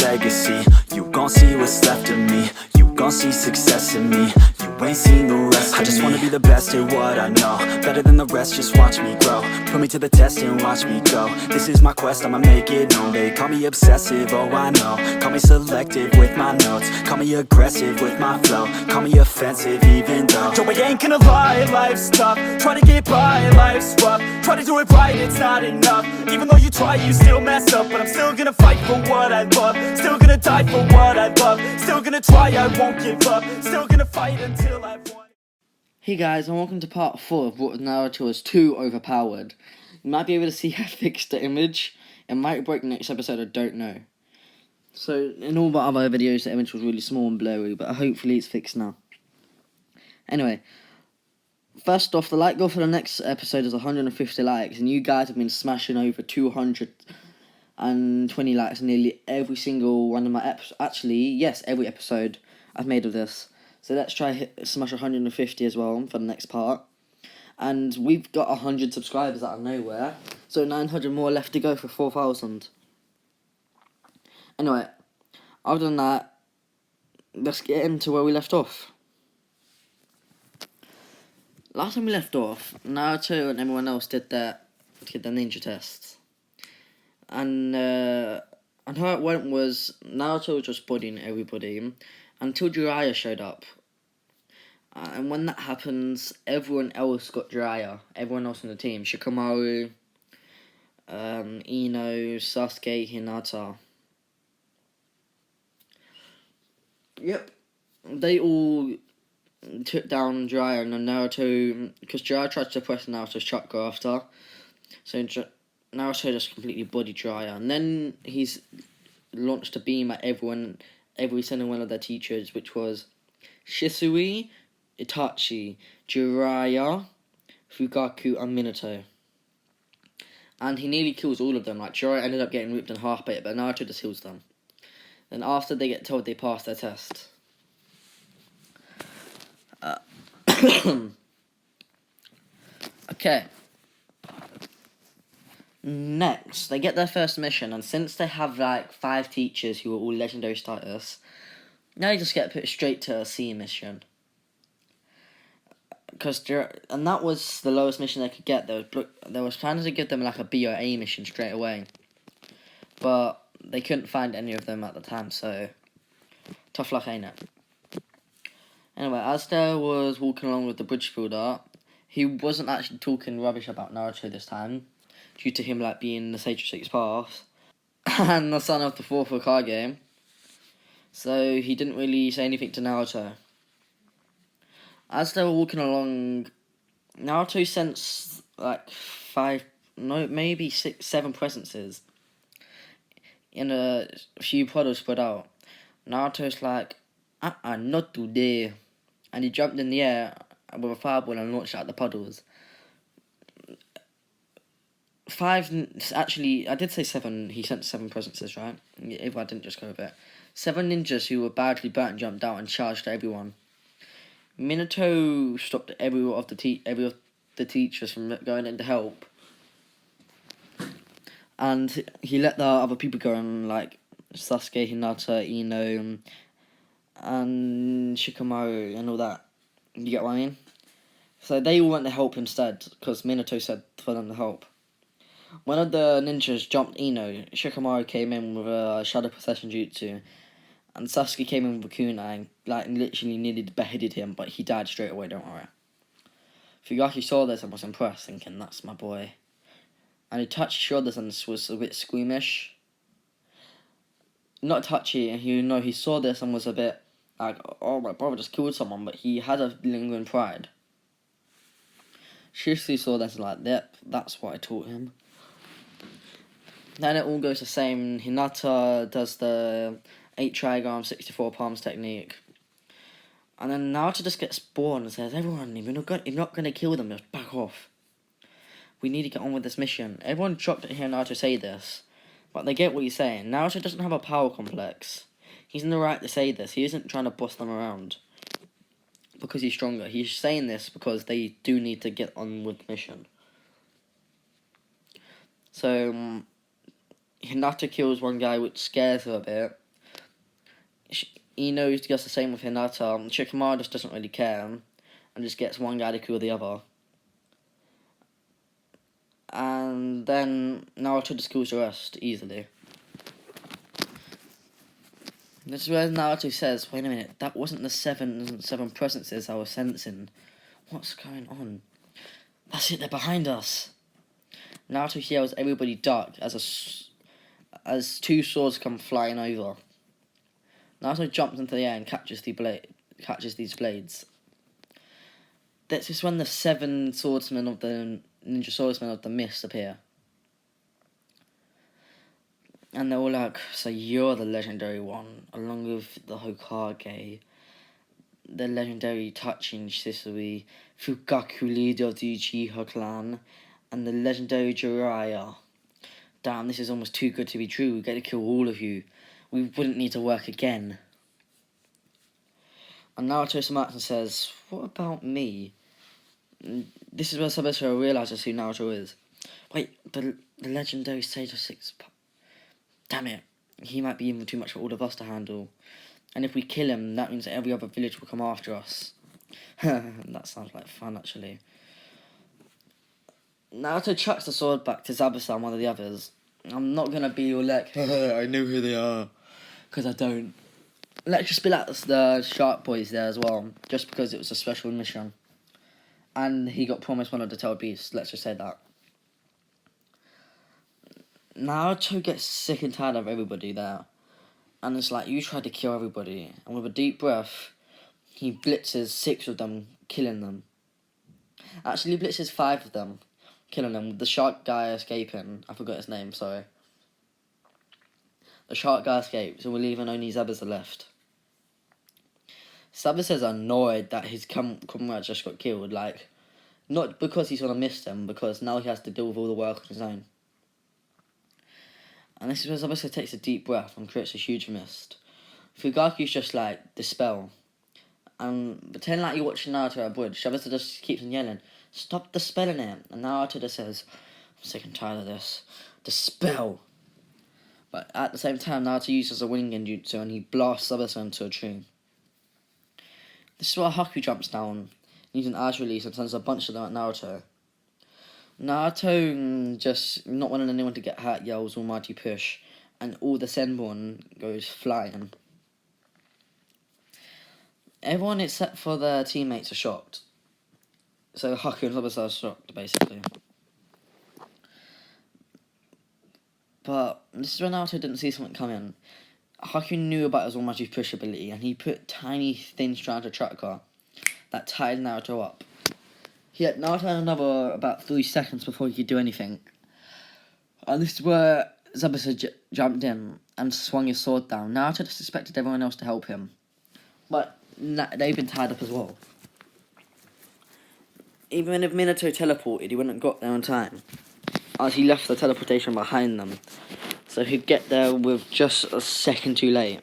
legacy. You gon' see what's left of me. You gon' see success in me. You ain't seen the rest of me. I just wanna be the best at what I know. Better than the rest, just watch me grow. Put me to the test and watch me go. This is my quest, I'ma make it known. They call me obsessive, oh I know. Call me selective with my notes. Call me aggressive with my flow. Call me offensive even though Joe, I ain't gonna lie, life's tough. Try to get by, life's rough. Try to do it right, it's not enough. Even though you try, you still mess up. But I'm still gonna fight for what I love. Still gonna die for what I love. Still gonna try, I won't give up. Still gonna fight until I've won. Hey guys, and welcome to part 4 of what Naruto is too overpowered. You might be able to see I fixed the image. It might break next episode, I don't know. So, in all my other videos, the image was really small and blurry, but hopefully it's fixed now. Anyway, first off, the like goal for the next episode is 150 likes, and you guys have been smashing over 220 likes in nearly every single one of my episodes. Actually, yes, every episode I've made of this. So let's try smash 150 as well for the next part. And we've got 100 subscribers out of nowhere. So 900 more left to go for 4,000. Anyway, other than that, let's get into where we left off. Last time we left off, Naruto and everyone else did their ninja tests. And how it went was, Naruto was just bodying everybody until Jiraiya showed up. And when that happens, everyone else got Jiraiya. Everyone else on the team. Shikamaru, Ino, Sasuke, Hinata. Yep. They all took down Jiraiya, and then Naruto, because Jiraiya tried to suppress Naruto's chakra after. So Naruto just completely bodied Jiraiya. And then he's launched a beam at every single one of their teachers, which was Shisui, Itachi, Jiraiya, Fugaku, and Minato. And he nearly kills all of them. Like, Jiraiya ended up getting ripped in half by it, but Naruto just heals them. Then after they get told they passed their test. Okay. Next, they get their first mission, and since they have like 5 teachers who are all legendary status, now you just get put straight to a C mission. And that was the lowest mission they could get. There was plans to give them like a B or A mission straight away, but they couldn't find any of them at the time, so tough luck, ain't it? Anyway, as they was walking along with the bridge builder, he wasn't actually talking rubbish about Naruto this time, due to him like being the Sage of Six Paths and the son of the 4th Hokage. So he didn't really say anything to Naruto. As they were walking along, Naruto sensed like 7 presences in a few puddles spread out. Naruto's like, not today. And he jumped in the air with a fireball and launched it at the puddles. 5, actually, I did say 7, he sent 7 presences, right? If I didn't just go with it. 7 ninjas who were badly burnt jumped out and charged everyone. Minato stopped every of the teachers from going in to help. And he let the other people go on, like Sasuke, Hinata, Ino, and Shikamaru, and all that. You get what I mean? So they all went to help instead, because Minato said for them to help. One of the ninjas jumped Ino. Shikamaru came in with a Shadow Procession Jutsu. And Sasuke came in with a kunai and like literally nearly beheaded him, but he died straight away, don't worry. Fugaki saw this and was impressed, thinking, that's my boy. And he touched his shoulders and was a bit squeamish. Not touchy, and he saw this and was a bit like, oh, my brother just killed someone, but he had a lingering pride. Shisui saw this and like, yep, that's what I taught him. Then it all goes the same. Hinata does the 8 triarm, 64 palms technique. And then Naruto just gets bored and says, everyone, if you're not going to kill them, just back off. We need to get on with this mission. Everyone shocked to hear Naruto say this, but they get what he's saying. Naruto doesn't have a power complex. He's in the right to say this. He isn't trying to boss them around because he's stronger. He's saying this because they do need to get on with the mission. So, Hinata kills one guy, which scares her a bit. he knows he does the same with Hinata. Shikamaru just doesn't really care and just gets one guy to kill the other. And then Naruto just kills the rest easily. This is where Naruto says, wait a minute, that wasn't the seven presences I was sensing. What's going on? That's it, they're behind us. Naruto yells everybody duck as two swords come flying over. Naruto jumps into the air and catches these blades. This is when the 7 swordsmen of the ninja swordsmen of the mist appear. And they're all like, so you're the legendary one, along with the Hokage, the legendary Touching Shisui, Fugaku leader of the Uchiha clan, and the legendary Jiraiya. Damn, this is almost too good to be true. We get to kill all of you. We wouldn't need to work again. And Naruto smirks and says, what about me? This is where Saburo realizes who Naruto is. Wait, the legendary Sage of 6. Damn it. He might be even too much for all of us to handle. And if we kill him, that means that every other village will come after us. That sounds like fun, actually. Naruto chucks the sword back to Zabuza and one of the others. I'm not going to be all like, I know who they are. Because I don't. Let's just spill out the Shark Boys there as well. Just because it was a special mission. And he got promised one of the tailed beasts. Let's just say that. Naruto gets sick and tired of everybody there. And it's like, you tried to kill everybody. And with a deep breath, he blitzes 6 of them, killing them. Actually, he blitzes 5 of them, killing them. The shark guy escaping. I forgot his name, sorry. The shark guy escapes, and we're leaving only Zabuza left. Zabuza's annoyed that his comrade just got killed. Like, not because he's gonna miss them, because now he has to deal with all the work on his own. And this is where Zabuza takes a deep breath and creates a huge mist. Fugaku's just like, dispel. And pretend like you're watching Naruto at a bridge. Zabuza just keeps on yelling, stop dispelling it. And Naruto just says, I'm sick and tired of this. Dispel. But at the same time, Naruto uses a wind genjutsu and he blasts Zabuza into a tree. This is where Haku jumps down, using Ice Release and sends a bunch of them at Naruto. Naruto, just not wanting anyone to get hurt, yells Almighty Push, and all the Senbon goes flying. Everyone except for their teammates are shocked. So Haku and Zabuza are shocked, basically. But this is when Naruto didn't see something coming. Haku knew about his Almighty Push ability, and he put tiny thin strands of chakra that tied Naruto up. Naruto had another about 3 seconds before he could do anything. And this is where Zabuza jumped in and swung his sword down. Naruto just expected everyone else to help him. But they've been tied up as well. Even if Minato teleported, he wouldn't have got there on time, as he left the teleportation behind them. So he'd get there with just a second too late.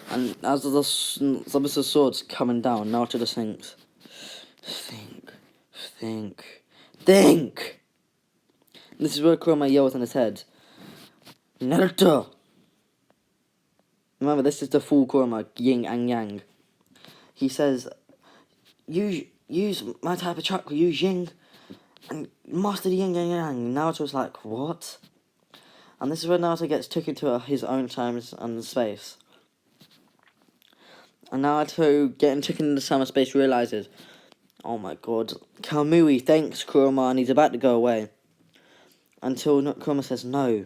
And as the Zabuza's sword's coming down, Naruto just thinks, Think! This is where Kurama yells in his head, Naruto! Remember, this is the full Kurama, yin and yang. He says, use my type of chakra, use yin, and master the yin and yang. Naruto's like, what? And this is where Naruto gets took into his own time and space. And Naruto, getting taken into time and space, realizes, oh my god, Kamui thanks Kurama, and he's about to go away. Until Kurama says, no,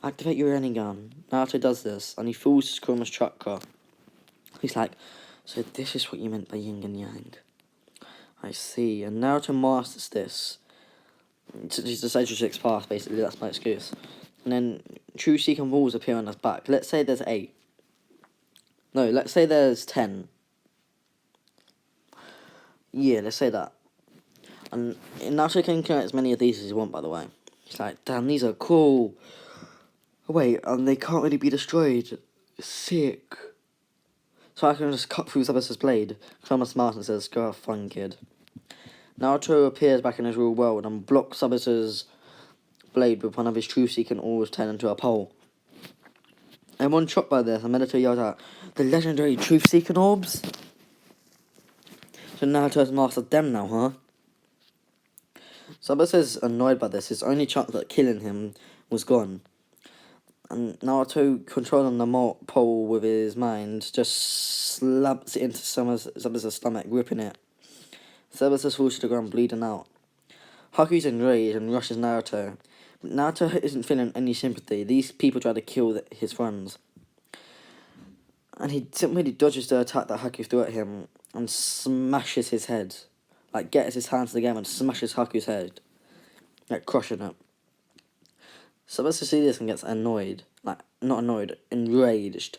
activate your Rinnegan. Naruto does this, and he fools Kurama's chakra. He's like, so this is what you meant by yin and yang. I see. And Naruto masters this. He's the Sage of 6 path, basically, that's my excuse. And then true Seeking Balls appear on his back. Let's say there's 8. No, let's say there's 10. Yeah, let's say that. And Naruto can collect as many of these as you want, by the way. He's like, damn, these are cool. Wait, they can't really be destroyed. Sick. So I can just cut through Zabuza's blade. Kurama smiles and says, go have fun, kid. Naruto appears back in his real world and blocks Zabuza's blade with one of his true seeking oars turned into a pole. Everyone's shocked by this, and Naruto yells out, "The legendary truth-seeking orbs!" So Naruto has mastered them now, huh? Sabasa's annoyed by this. His only chance at killing him was gone. And Naruto, controlling the pole with his mind, just slaps it into Sabasa's stomach, ripping it. Sabasa falls to the ground, bleeding out. Haku's enraged and rushes Naruto. But Naruto isn't feeling any sympathy. These people try to kill his friends. And he simply dodges the attack that Haku threw at him and smashes his head. Like, gets his hands together and smashes Haku's head. Like, crushing it. Sabasa sees this and gets annoyed. Like, not annoyed, enraged.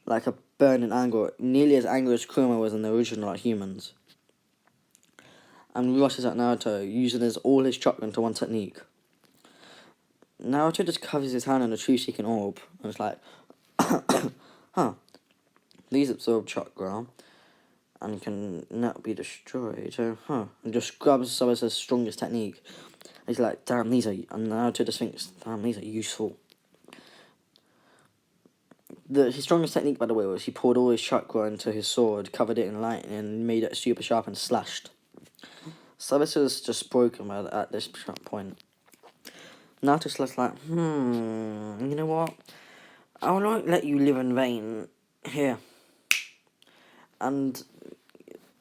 Like a burning anger, nearly as angry as Kurama was in the original like humans. And rushes at Naruto, using all his chakra into one technique. Naruto just covers his hand in a truth-seeking orb, and it's like, huh, these absorb chakra, and can not be destroyed, so, and just grabs Sabasa's strongest technique. He's like, damn, and Naruto just thinks, damn, these are useful. His strongest technique, by the way, was he poured all his chakra into his sword, covered it in lightning, and made it super sharp and slashed. Sabasa's just broken at this point. Naruto's just like, you know what? I will not let you live in vain. Here. And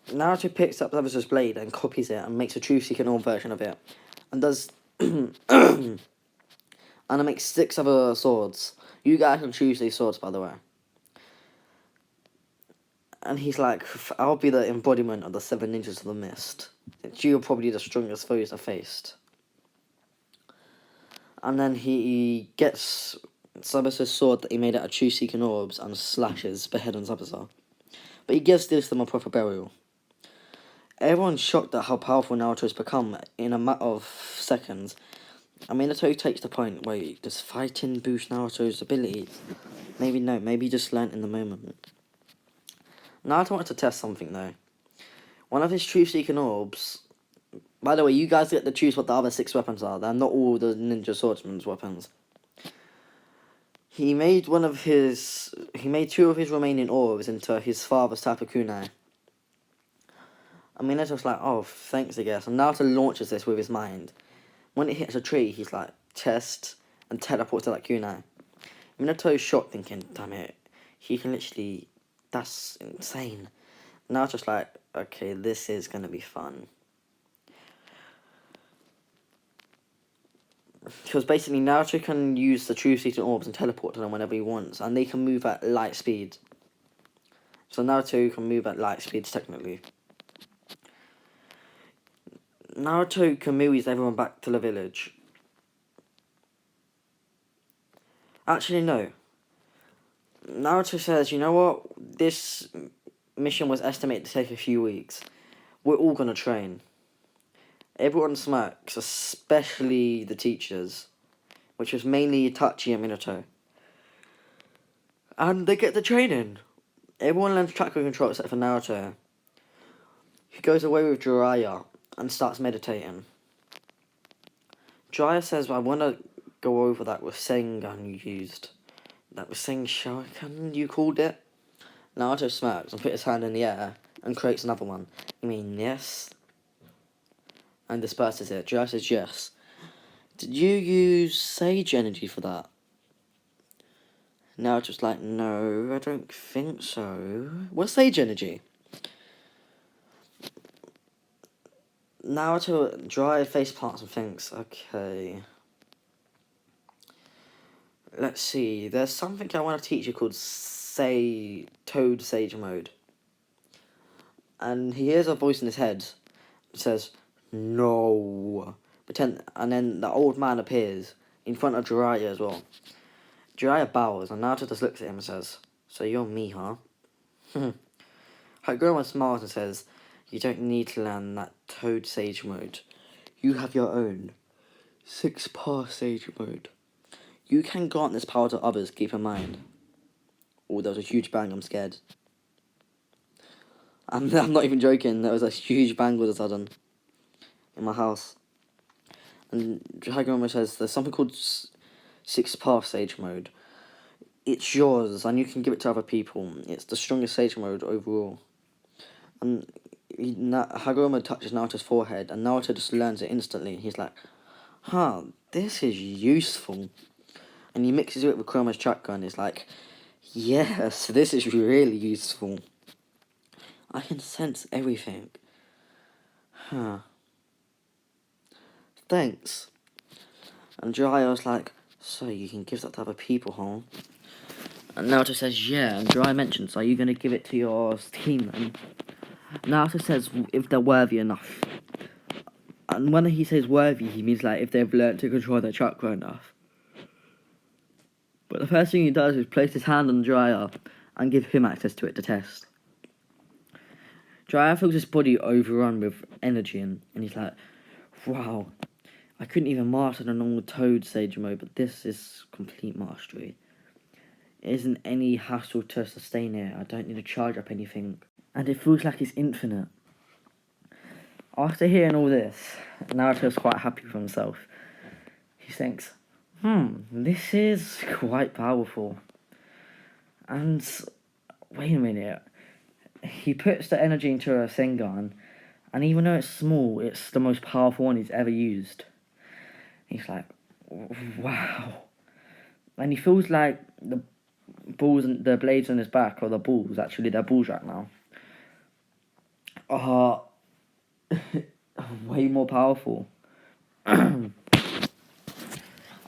Naruto picks up Sabasa's blade and copies it and makes a truth-seeking orb version of it. And does... and it makes 6 other swords. You guys can choose these swords, by the way. And he's like, I'll be the embodiment of the 7 ninjas of the mist. You're probably the strongest foes I've faced. And then he gets Sabasa's sword that he made out of truth-seeking orbs and slashes the head on Sabasa. But he gives this them a proper burial. Everyone's shocked at how powerful Naruto has become in a matter of seconds. I mean, Minato takes the point, wait, does fighting boost Naruto's abilities? Maybe no, maybe he just learnt in the moment. Naruto wanted to test something though. One of his truth-seeking orbs... By the way, you guys get to choose what the other 6 weapons are. They're not all the ninja swordsman's weapons. He made 2 of his remaining orbs into his father's type of kunai. I mean, Minato's like, oh, thanks, I guess. And Naruto launches this with his mind. When it hits a tree, he's like, test, and teleports to that kunai. Minato's shocked, thinking, damn it, he can literally, that's insane. Naruto's like, okay, this is going to be fun. Because basically, Naruto can use the truth-seeking orbs and teleport to them whenever he wants, and they can move at light speed. So Naruto can move at light speeds, technically. Naruto Kamui's everyone back to the village. Actually, no. Naruto says, you know what? This mission was estimated to take a few weeks. We're all gonna train. Everyone smirks, especially the teachers, which was mainly Itachi and Minato. And they get the training. Everyone learns chakra control except for Naruto. He goes away with Jiraiya and starts meditating. Jiraiya says, I want to go over that with Sengan you used. That was Seng Shuriken you called it? Naruto smirks and puts his hand in the air and creates another one. You mean yes? And disperses it. Jiraiya says yes. Did you use Sage Energy for that? Naruto's like, no, I don't think so. What's Sage Energy? Naruto Jiraiya face plants and thinks, okay. Let's see, there's something I want to teach you called Toad Sage Mode. And he hears a voice in his head. It says, no. And then the old man appears in front of Jiraiya as well. Jiraiya bows and Naruto just looks at him and says, so you're me, huh? Haguruma smiles and says, you don't need to learn that Toad Sage Mode. You have your own 6-pass Sage Mode. You can grant this power to others, keep in mind. Oh, there was a huge bang, I'm scared. I'm not even joking, there was a huge bang all of a sudden. In my house. And Haguruma says, there's something called 6-pass Sage Mode. it's yours, and you can give it to other people. It's the strongest Sage Mode overall. And Hagoromo touches Naruto's forehead, and Naruto just learns it instantly. He's like, huh, this is useful. And he mixes it with Kuroma's chakra, and he's like, yes, this is really useful. I can sense everything. Huh. Thanks. And Jiraiya's like, so you can give that to other people, huh? And Naruto says, yeah. And Jiraiya mentions, are you going to give it to your team then? Naruto says, if they're worthy enough. And when he says worthy, he means like if they've learnt to control their chakra enough. But the first thing he does is place his hand on Jiraiya and give him access to it to test. Jiraiya feels his body overrun with energy, and he's like, wow, I couldn't even master the normal Toad Sage Mode, but this is complete mastery. It isn't any hassle to sustain it, I don't need to charge up anything, and it feels like it's infinite. After hearing all this, Naruto's quite happy with himself. He thinks, this is quite powerful. And wait a minute. He puts the energy into a Sengun, and even though it's small, it's the most powerful one he's ever used. He's like, wow. And he feels like the balls and the blades on his back, or the balls, actually they're balls right now, are way more powerful. And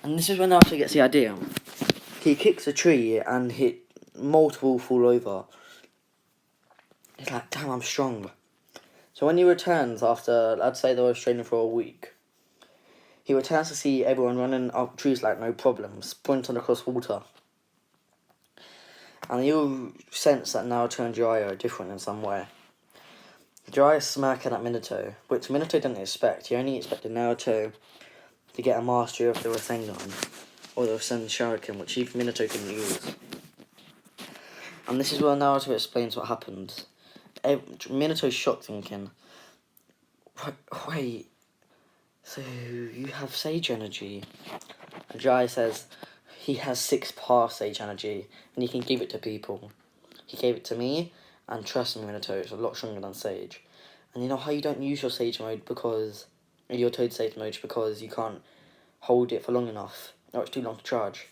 this is when Naruto gets the idea. He kicks a tree and multiple fall over. He's like, damn, I'm strong. So when he returns after, I'd say they were training for a week, he returns to see everyone running up trees like no problem, sprinting across water. And you'll sense that Naruto and Jiraiya are different in some way. Jiraiya's smirking at Minato, which Minato didn't expect. He only expected Naruto to get a mastery of the Rasengan, or the Rasen Shuriken, which even Minato can use. And this is where Naruto explains what happened. Minato's shocked, thinking, wait, so you have Sage Energy? And Jiraiya says he has 6 past Sage Energy, and he can give it to people. He gave it to me, and trust me, Minato, it's a lot stronger than Sage. And you know how you don't use your Sage Mode because, your Toad Sage Mode, because you can't hold it for long enough, or it's too long to charge?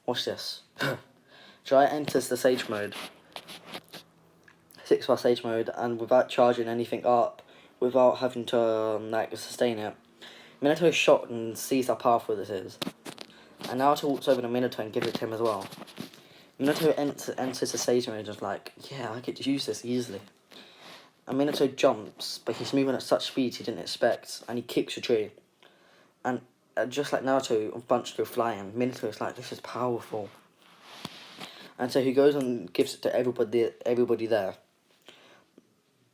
Watch this. Jiraiya enters the Sage Mode, 6 past Sage Mode, and without charging anything up, without having to sustain it. Minato is shocked and sees how powerful this is. And Naruto walks over to Minato and gives it to him as well. Minato enters the Sage Mode and is like, yeah, I get to use this easily. And Minato jumps, but he's moving at such speed he didn't expect, and he kicks a tree. And just like Naruto, a bunch go flying. Minato is like, this is powerful. And so he goes and gives it to everybody there.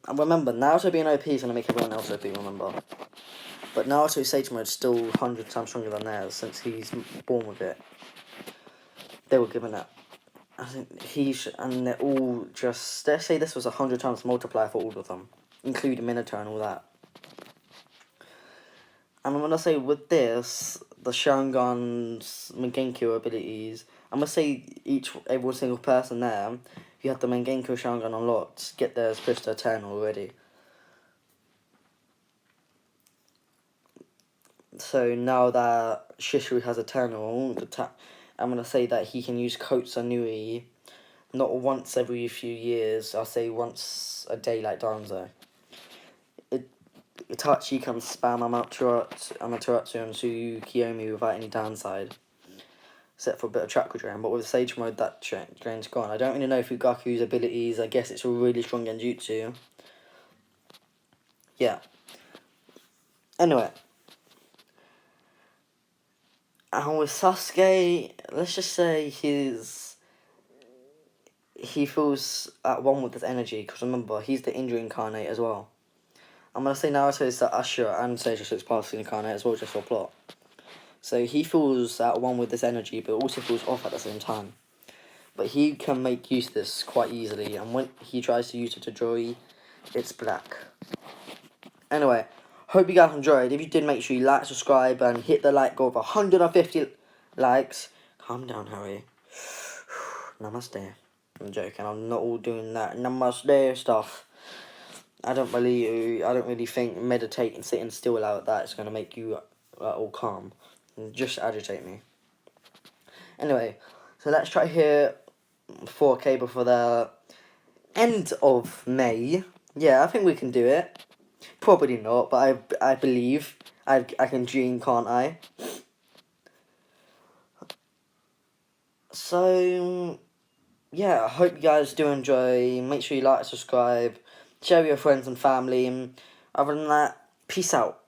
And remember, Naruto being OP is going to make everyone else OP, remember. But Naruto's Sage Mode is still 100 times stronger than theirs, since he's born with it. They were given it. I think and they're all just, let's say this was 100 times multiplier for all of them, including Minato and all that. And I'm going to say with this, the Sharingan's Mangenkyo abilities, I'm going to say every single person there, you have the Mangenkyo Sharingan unlocked, get theirs pushed to 10 already. So now that Shishu has a 10, I'm going to say that he can use Kotsanui not once every few years, I'll say once a day like Danzo. Itachi can spam Amaterasu and Tsukiyomi without any downside, except for a bit of chakra drain, but with Sage Mode that drain's gone. I don't really know Fugaku's abilities, I guess it's a really strong genjutsu. Yeah. Anyway. And with Sasuke, let's just say he feels at one with his energy, because remember, he's the injury incarnate as well. I'm going to say Naruto is the Usher and Sage 6 past incarnate as well, just for plot. So he feels at one with this energy, but also feels off at the same time. But he can make use of this quite easily, and when he tries to use it to Joy, it's black. Anyway, hope you guys enjoyed. If you did, make sure you like, subscribe, and hit the like goal of 150 likes. Calm down, Harry. Namaste. I'm joking. I'm not all doing that namaste stuff. I don't really think meditating, sitting still like that is gonna make you all calm. Just agitate me. Anyway, so let's try here 4K before the end of May. Yeah, I think we can do it. Probably not, but I believe I can dream, can't I? So yeah, I hope you guys do enjoy. Make sure you like, subscribe, share with your friends and family, and other than that, peace out.